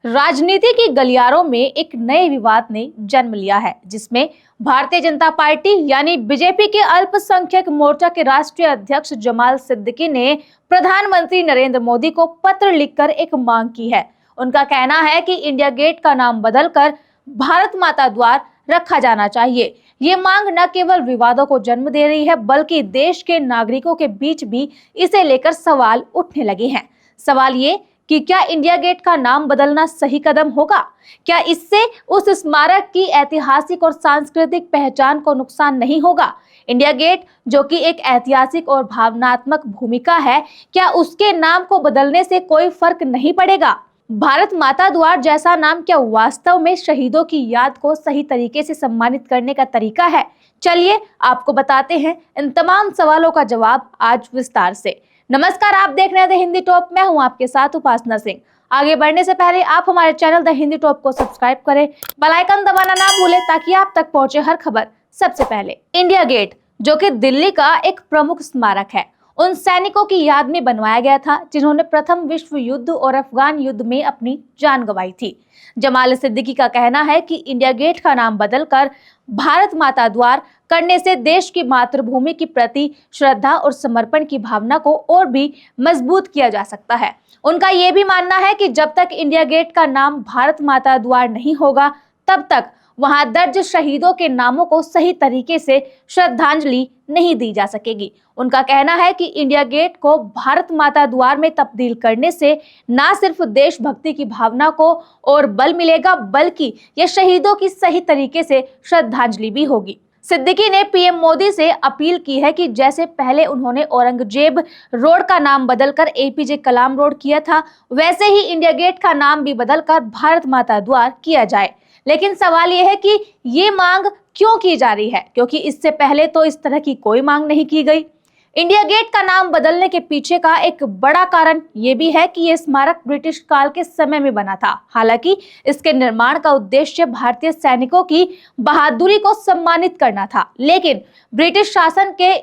राजनीति की गलियारों में एक नए विवाद ने जन्म लिया है, जिसमें भारतीय जनता पार्टी यानी बीजेपी के अल्पसंख्यक मोर्चा के राष्ट्रीय अध्यक्ष जमाल सिद्दीकी ने प्रधानमंत्री नरेंद्र मोदी को पत्र लिखकर एक मांग की है। उनका कहना है कि इंडिया गेट का नाम बदलकर भारत माता द्वार रखा जाना चाहिए। ये मांग न केवल विवादों को जन्म दे रही है, बल्कि देश के नागरिकों के बीच भी इसे लेकर सवाल उठने लगे हैं। सवाल ये कि क्या इंडिया गेट का नाम बदलना सही कदम होगा? क्या इससे उस स्मारक की ऐतिहासिक और सांस्कृतिक पहचान को नुकसान नहीं होगा? इंडिया गेट, जो कि एक ऐतिहासिक और भावनात्मक भूमिका है, क्या उसके नाम को बदलने से कोई फर्क नहीं पड़ेगा? भारत माता द्वार जैसा नाम क्या वास्तव में शहीदों की याद को सही तरीके से सम्मानित करने का तरीका है? चलिए आपको बताते हैं इन तमाम सवालों का जवाब आज विस्तार से। नमस्कार, आप देख रहे हैं द हिंदी टॉप। मैं हूं आपके साथ उपासना सिंह। आगे बढ़ने से पहले आप हमारे चैनल द हिंदी टॉप को सब्सक्राइब करें, बेल आइकन दबाना ना भूलें ताकि आप तक पहुंचे हर खबर सबसे पहले। इंडिया गेट, जो कि दिल्ली का एक प्रमुख स्मारक है, उन सैनिकों की याद में बनवाया गया था जिन्होंने प्रथम विश्व युद्ध और अफगान युद्ध में अपनी जान गंवाई थी। जमाल सिद्दीकी का कहना है कि इंडिया गेट का नाम बदलकर भारत माता द्वार करने से देश की मातृभूमि के प्रति श्रद्धा और समर्पण की भावना को और भी मजबूत किया जा सकता है। उनका यह भी मानना है कि जब तक इंडिया गेट का नाम भारत माता द्वार नहीं होगा, तब तक वहां दर्ज शहीदों के नामों को सही तरीके से श्रद्धांजलि नहीं दी जा सकेगी। उनका कहना है कि इंडिया गेट को भारत माता द्वार में तब्दील करने से न सिर्फ देशभक्ति की भावना को और बल मिलेगा, बल्कि यह शहीदों की सही तरीके से श्रद्धांजलि भी होगी। सिद्दीकी ने पीएम मोदी से अपील की है कि जैसे पहले उन्होंने औरंगजेब रोड का नाम बदलकर एपीजे कलाम रोड किया था, वैसे ही इंडिया गेट का नाम भी बदलकर भारत माता द्वार किया जाए। लेकिन सवाल यह है कि ये मांग क्यों की जा रही है, क्योंकि इससे पहले तो इस तरह की कोई मांग नहीं की गई। इंडिया गेट का नाम बदलने के पीछे का एक बड़ा कारण ये भी है कि यह स्मारक ब्रिटिश काल के समय में बना था। हालांकि इसके निर्माण का उद्देश्य भारतीय सैनिकों की बहादुरी को सम्मानित करना था, लेकिन ब्रिटिश शासन के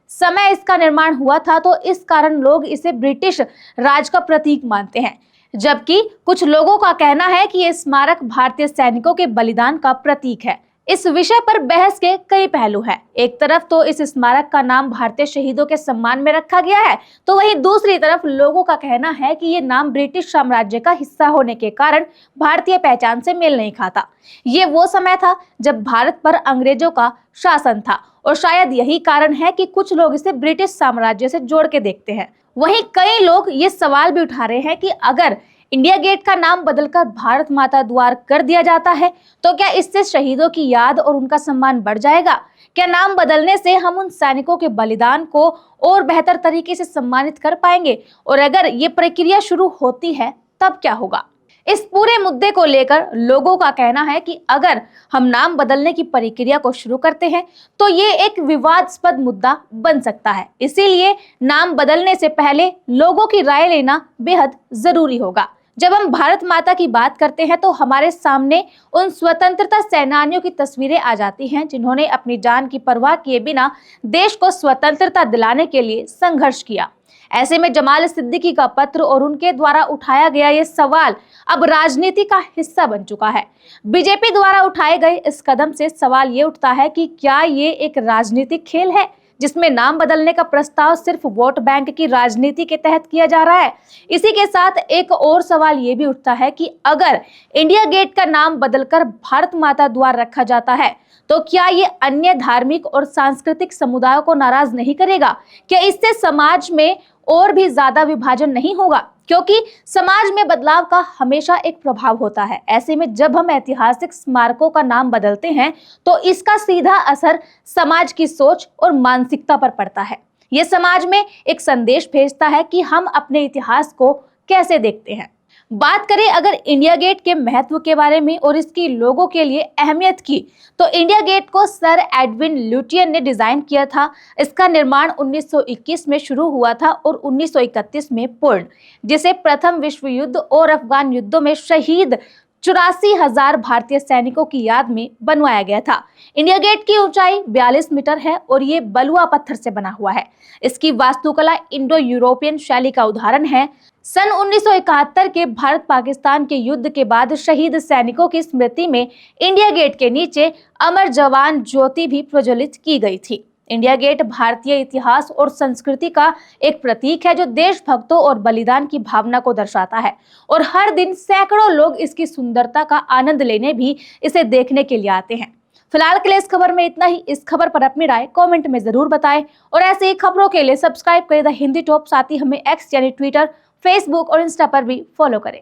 समय इसका निर्माण हुआ था, तो इस कारण लोग इसे ब्रिटिश राज का प्रतीक मानते हैं, जबकि कुछ लोगों का कहना है कि यह स्मारक भारतीय सैनिकों के बलिदान का प्रतीक है। इस विषय पर बहस के कई पहलू हैं। एक तरफ तो इस स्मारक का नाम भारतीय शहीदों के सम्मान में रखा गया है, तो वहीं दूसरी तरफ लोगों का कहना है कि ये नाम ब्रिटिश साम्राज्य का हिस्सा होने के कारण भारतीय पहचान से मेल नहीं खाता। ये वो समय था जब भारत पर अंग्रेजों का शासन था, और शायद यही कारण है कि कुछ लोग इसे ब्रिटिश साम्राज्य से जोड़ के देखते हैं। वहीं कई लोग ये सवाल भी उठा रहे हैं कि अगर इंडिया गेट का नाम बदलकर भारत माता द्वार कर दिया जाता है, तो क्या इससे शहीदों की याद और उनका सम्मान बढ़ जाएगा? क्या नाम बदलने से हम उन सैनिकों के बलिदान को और बेहतर तरीके से सम्मानित कर पाएंगे? और अगर ये प्रक्रिया शुरू होती है, तब क्या होगा? इस पूरे मुद्दे को लेकर लोगों का कहना है कि अगर हम नाम बदलने की प्रक्रिया को शुरू करते हैं, तो ये एक विवादास्पद मुद्दा बन सकता है। इसीलिए नाम बदलने से पहले लोगों की राय लेना बेहद जरूरी होगा। जब हम भारत माता की बात करते हैं, तो हमारे सामने उन स्वतंत्रता सेनानियों की तस्वीरें आ जाती हैं जिन्होंने अपनी जान की परवाह किए बिना देश को स्वतंत्रता दिलाने के लिए संघर्ष किया। ऐसे में जमाल सिद्दीकी का पत्र और उनके द्वारा उठाया गया ये सवाल अब राजनीति का हिस्सा बन चुका है। बीजेपी द्वारा उठाए गए इस कदम से सवाल ये उठता है कि क्या ये एक राजनीतिक खेल है, जिसमें नाम बदलने का प्रस्ताव सिर्फ वोट बैंक की राजनीति के तहत किया जा रहा है? इसी के साथ एक और सवाल ये भी उठता है कि अगर इंडिया गेट का नाम बदलकर भारत माता द्वार रखा जाता है, तो क्या ये अन्य धार्मिक और सांस्कृतिक समुदायों को नाराज नहीं करेगा? क्या इससे समाज में और भी ज्यादा विभाजन नहीं होगा? क्योंकि समाज में बदलाव का हमेशा एक प्रभाव होता है। ऐसे में जब हम ऐतिहासिक स्मारकों का नाम बदलते हैं, तो इसका सीधा असर समाज की सोच और मानसिकता पर पड़ता है। ये समाज में एक संदेश भेजता है कि हम अपने इतिहास को कैसे देखते हैं। बात करें अगर इंडिया गेट के महत्व के बारे में और इसकी लोगों के लिए अहमियत की, तो इंडिया गेट को सर एडविन लुटियन ने डिजाइन किया था। इसका निर्माण 1921 में शुरू हुआ था और 1931 में पूर्ण, जिसे प्रथम विश्व युद्ध और अफगान युद्धों में शहीद 84,000 भारतीय सैनिकों की याद में बनवाया गया था। इंडिया गेट की ऊंचाई 42 मीटर है और ये बलुआ पत्थर से बना हुआ है। इसकी वास्तुकला इंडो यूरोपियन शैली का उदाहरण है। सन 1971 के भारत पाकिस्तान के युद्ध के बाद शहीद सैनिकों की स्मृति में इंडिया गेट के नीचे अमर जवान ज्योति भी प्रज्वलित की गई थी। इंडिया गेट भारतीय इतिहास और संस्कृति का एक प्रतीक है जो देशभक्तों और बलिदान की भावना को दर्शाता है और हर दिन सैकड़ों लोग इसकी सुंदरता का आनंद लेने भी इसे देखने के लिए आते हैं। फिलहाल के लिए इस खबर में इतना ही। इस खबर पर अपनी राय कमेंट में जरूर बताएं और ऐसे ही खबरों के लिए सब्सक्राइब करें द हिंदी टॉप। साथ ही हमें एक्स यानी ट्विटर, फेसबुक और इंस्टा पर भी फॉलो करें।